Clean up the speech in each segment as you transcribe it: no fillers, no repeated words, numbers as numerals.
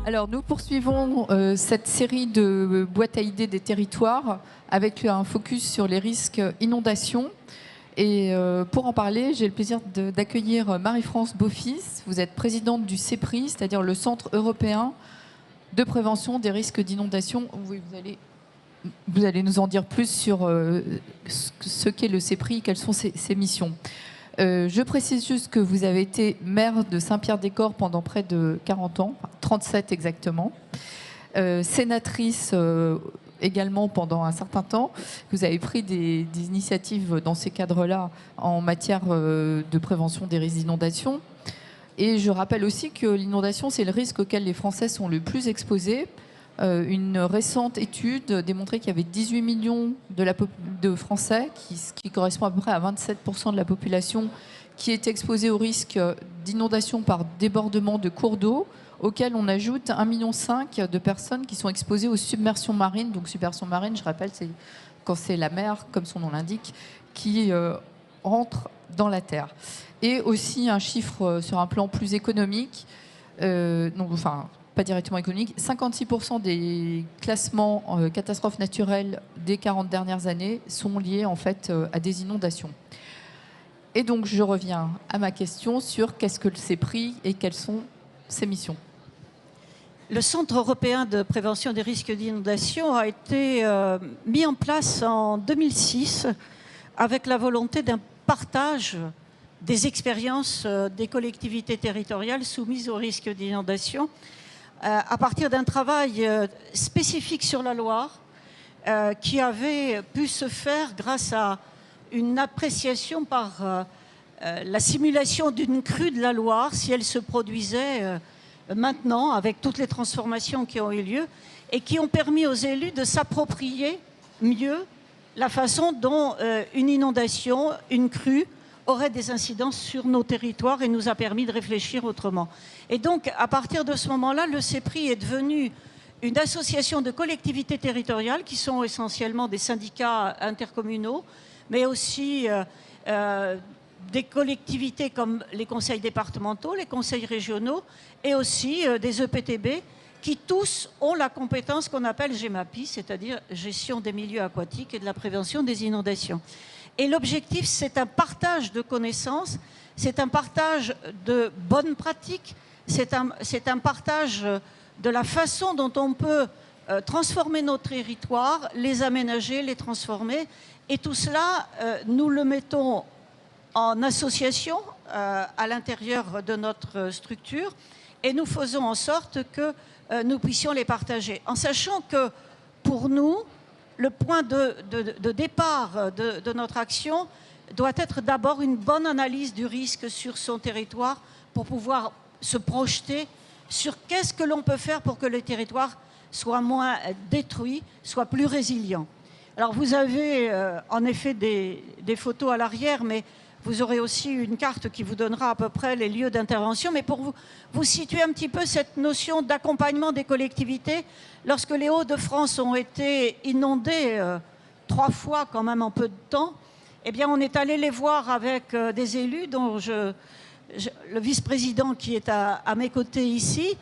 Alors, nous poursuivons cette série de boîtes à idées des territoires avec un focus sur les risques inondations. Et pour en parler, j'ai le plaisir d'accueillir Marie-France Beaufils. Vous êtes présidente du CEPRI, c'est-à-dire le Centre européen de prévention des risques d'inondation. Vous allez nous en dire plus sur ce qu'est le CEPRI, quelles sont ses missions. Je précise juste que vous avez été maire de Saint-Pierre-des-Corps pendant près de 40 ans, 37 exactement, sénatrice également pendant un certain temps. Vous avez pris des initiatives dans ces cadres-là en matière de prévention des risques d'inondation. Et je rappelle aussi que l'inondation, c'est le risque auquel les Français sont le plus exposés. Une récente étude démontrait qu'il y avait 18 millions de Français, qui correspond à peu près à 27% de la population, qui est exposée au risque d'inondation par débordement de cours d'eau, auquel on ajoute 1,5 million de personnes qui sont exposées aux submersions marines. Donc submersion marine, je rappelle, c'est quand c'est la mer, comme son nom l'indique, qui rentre dans la terre. Et aussi un chiffre sur un plan plus économique, pas directement économique, 56% des classements catastrophes naturelles des 40 dernières années sont liés en fait à des inondations. Et donc je reviens à ma question sur qu'est-ce que le CEPRI et quelles sont ses missions. Le Centre européen de prévention des risques d'inondation a été mis en place en 2006 avec la volonté d'un partage des expériences des collectivités territoriales soumises au risque d'inondation à partir d'un travail spécifique sur la Loire qui avait pu se faire grâce à une appréciation par la simulation d'une crue de la Loire, si elle se produisait maintenant, avec toutes les transformations qui ont eu lieu, et qui ont permis aux élus de s'approprier mieux la façon dont une inondation, une crue, aurait des incidences sur nos territoires et nous a permis de réfléchir autrement. Et donc, à partir de ce moment-là, le CEPRI est devenu une association de collectivités territoriales qui sont essentiellement des syndicats intercommunaux, mais aussi des collectivités comme les conseils départementaux, les conseils régionaux et aussi des EPTB qui tous ont la compétence qu'on appelle GEMAPI, c'est-à-dire gestion des milieux aquatiques et de la prévention des inondations. Et l'objectif, c'est un partage de connaissances, c'est un partage de bonnes pratiques, c'est un partage de la façon dont on peut transformer nos territoires, les aménager, les transformer. Et tout cela, nous le mettons en association à l'intérieur de notre structure et nous faisons en sorte que nous puissions les partager. En sachant que pour nous, le point de départ de notre action doit être d'abord une bonne analyse du risque sur son territoire pour pouvoir se projeter sur qu'est-ce que l'on peut faire pour que le territoire soit moins détruit, soit plus résilient. Alors vous avez en effet des photos à l'arrière, mais vous aurez aussi une carte qui vous donnera à peu près les lieux d'intervention. Mais pour vous situer un petit peu cette notion d'accompagnement des collectivités, lorsque les Hauts-de-France ont été inondés 3 fois quand même en peu de temps, eh bien on est allé les voir avec des élus, dont le vice-président qui est à mes côtés ici,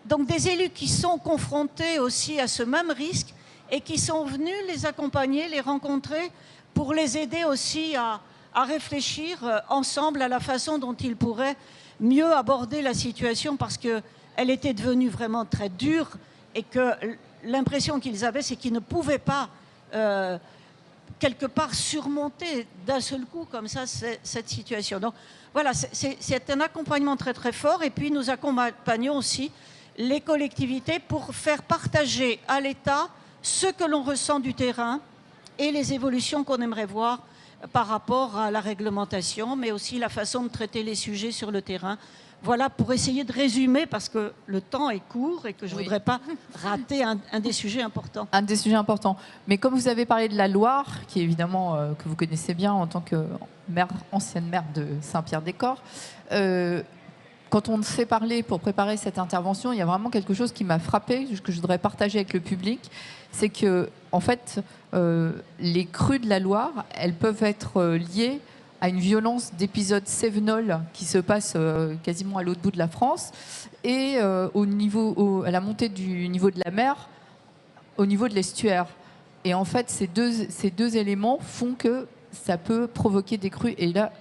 donc des élus qui sont confrontés aussi à ce même risque et qui sont venus les accompagner, les rencontrer pour les aider aussi à réfléchir ensemble à la façon dont ils pourraient mieux aborder la situation parce qu'elle était devenue vraiment très dure et que l'impression qu'ils avaient, c'est qu'ils ne pouvaient pas quelque part surmonter d'un seul coup comme ça cette situation. Donc voilà, c'est un accompagnement très très fort et puis nous accompagnons aussi les collectivités pour faire partager à l'État ce que l'on ressent du terrain et les évolutions qu'on aimerait voir par rapport à la réglementation, mais aussi la façon de traiter les sujets sur le terrain. Voilà, pour essayer de résumer, parce que le temps est court et que je ne voudrais pas rater un des sujets importants. Un des sujets importants. Mais comme vous avez parlé de la Loire, qui est évidemment que vous connaissez bien en tant que ancienne maire de Saint-Pierre-des-Corps, quand on s'est parlé pour préparer cette intervention, il y a vraiment quelque chose qui m'a frappé, que je voudrais partager avec le public, c'est que, en fait, les crues de la Loire, elles peuvent être liées à une violence d'épisodes cévenols qui se passe quasiment à l'autre bout de la France, et à la montée du niveau de la mer, au niveau de l'estuaire. Et en fait, ces deux éléments font que ça peut provoquer des crues. Et là,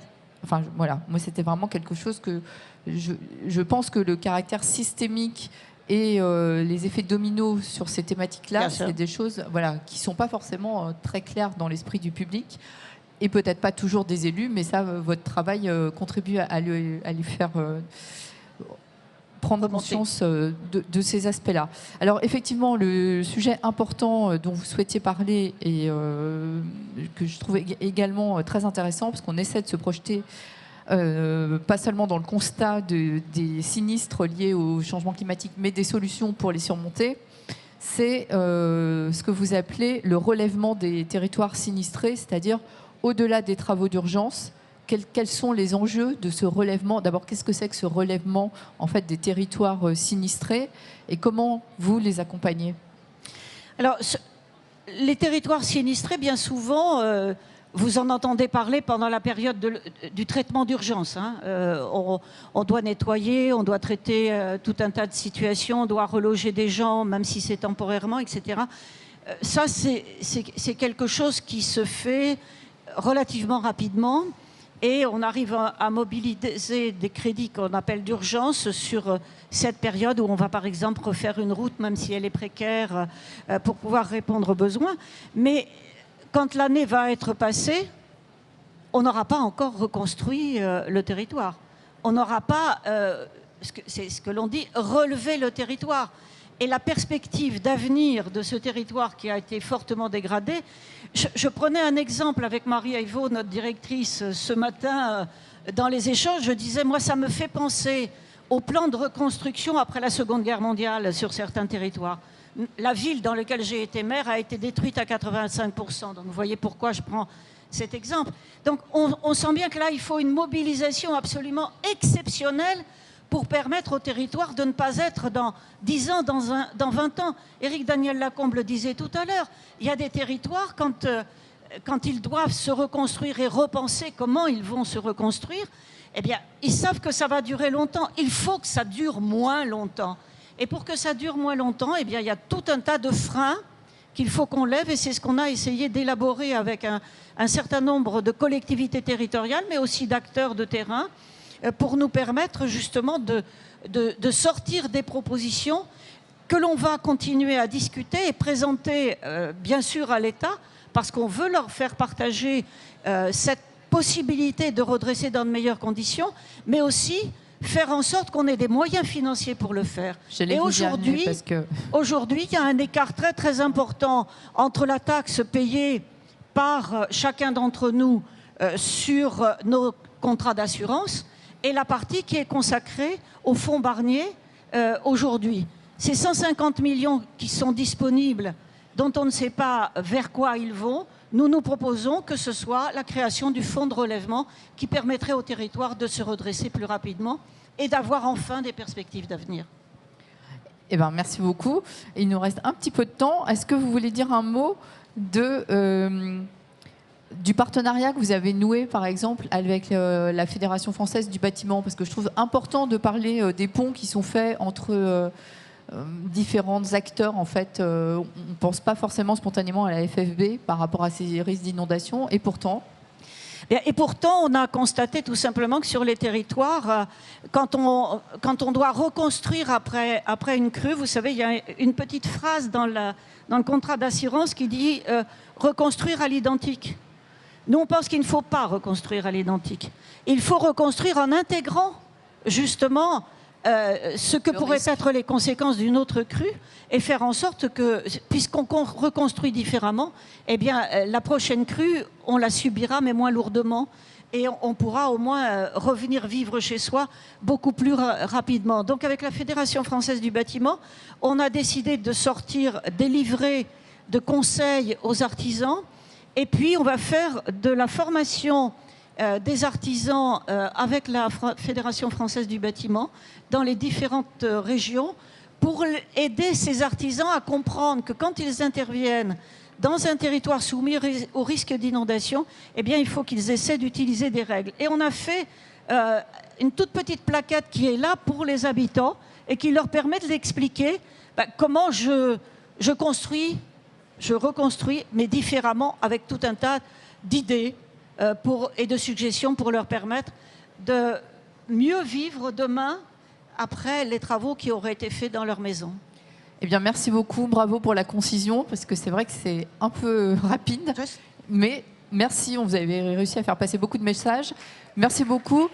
enfin, voilà, moi, c'était vraiment quelque chose que je pense que le caractère systémique et les effets dominos sur ces thématiques-là, c'est des choses, voilà, qui ne sont pas forcément très claires dans l'esprit du public, et peut-être pas toujours des élus, mais ça, votre travail contribue à lui faire prendre conscience de ces aspects-là. Alors effectivement, le sujet important dont vous souhaitiez parler, et que je trouve également très intéressant, parce qu'on essaie de se projeter pas seulement dans le constat des sinistres liés au changement climatique, mais des solutions pour les surmonter, c'est ce que vous appelez le relèvement des territoires sinistrés, c'est-à-dire au-delà des travaux d'urgence, quels sont les enjeux de ce relèvement? D'abord, qu'est-ce que c'est que ce relèvement en fait, des territoires sinistrés, et comment vous les accompagnez? Alors, les territoires sinistrés, bien souvent, vous en entendez parler pendant la période du traitement d'urgence. Hein. On doit nettoyer, on doit traiter tout un tas de situations, on doit reloger des gens, même si c'est temporairement, etc. Ça, c'est quelque chose qui se fait relativement rapidement, et on arrive à mobiliser des crédits qu'on appelle d'urgence sur cette période où on va par exemple refaire une route, même si elle est précaire, pour pouvoir répondre aux besoins. Mais quand l'année va être passée, on n'aura pas encore reconstruit le territoire. On n'aura pas, c'est ce que l'on dit, relevé le territoire. Et la perspective d'avenir de ce territoire qui a été fortement dégradé, je prenais un exemple avec Marie Ayvaux, notre directrice, ce matin, dans les échanges. Je disais, moi, ça me fait penser au plan de reconstruction après la Seconde Guerre mondiale sur certains territoires. La ville dans laquelle j'ai été maire a été détruite à 85%. Donc vous voyez pourquoi je prends cet exemple. Donc on sent bien que là, il faut une mobilisation absolument exceptionnelle pour permettre au territoire de ne pas être dans 10 ans, dans 20 ans. Éric Daniel Lacombe le disait tout à l'heure, il y a des territoires, quand ils doivent se reconstruire et repenser comment ils vont se reconstruire, eh bien, ils savent que ça va durer longtemps. Il faut que ça dure moins longtemps. Et pour que ça dure moins longtemps, eh bien, il y a tout un tas de freins qu'il faut qu'on lève, et c'est ce qu'on a essayé d'élaborer avec un certain nombre de collectivités territoriales, mais aussi d'acteurs de terrain, pour nous permettre justement de sortir des propositions que l'on va continuer à discuter et présenter bien sûr à l'État, parce qu'on veut leur faire partager cette possibilité de redresser dans de meilleures conditions, mais aussi faire en sorte qu'on ait des moyens financiers pour le faire. Et aujourd'hui, il y a un écart très très important entre la taxe payée par chacun d'entre nous sur nos contrats d'assurance et la partie qui est consacrée au fonds Barnier aujourd'hui. Ces 150 millions qui sont disponibles, dont on ne sait pas vers quoi ils vont, nous proposons que ce soit la création du fonds de relèvement qui permettrait au territoire de se redresser plus rapidement et d'avoir enfin des perspectives d'avenir. Eh ben, merci beaucoup. Il nous reste un petit peu de temps. Est-ce que vous voulez dire un mot du partenariat que vous avez noué, par exemple, avec la Fédération française du bâtiment? Parce que je trouve important de parler des ponts qui sont faits entre différents acteurs. En fait, on ne pense pas forcément spontanément à la FFB par rapport à ces risques d'inondation, et pourtant... Et pourtant, on a constaté tout simplement que sur les territoires, quand on doit reconstruire après une crue, vous savez, il y a une petite phrase dans le contrat d'assurance qui dit reconstruire à l'identique. Nous, on pense qu'il ne faut pas reconstruire à l'identique. Il faut reconstruire en intégrant justement ce que pourraient être les conséquences d'une autre crue, et faire en sorte que, puisqu'on reconstruit différemment, eh bien, la prochaine crue, on la subira, mais moins lourdement, et on pourra au moins revenir vivre chez soi beaucoup plus rapidement. Donc avec la Fédération française du bâtiment, on a décidé de sortir des livrets de conseils aux artisans, et puis on va faire de la formation des artisans avec la Fédération française du bâtiment dans les différentes régions, pour aider ces artisans à comprendre que quand ils interviennent dans un territoire soumis au risque d'inondation, eh bien, il faut qu'ils essaient d'utiliser des règles. Et on a fait une toute petite plaquette qui est là pour les habitants et qui leur permet de l'expliquer comment je construis, je reconstruis, mais différemment, avec tout un tas d'idées et de suggestions pour leur permettre de mieux vivre demain après les travaux qui auraient été faits dans leur maison. Eh bien, merci beaucoup, bravo pour la concision, parce que c'est vrai que c'est un peu rapide, mais merci, vous avez réussi à faire passer beaucoup de messages. Merci beaucoup.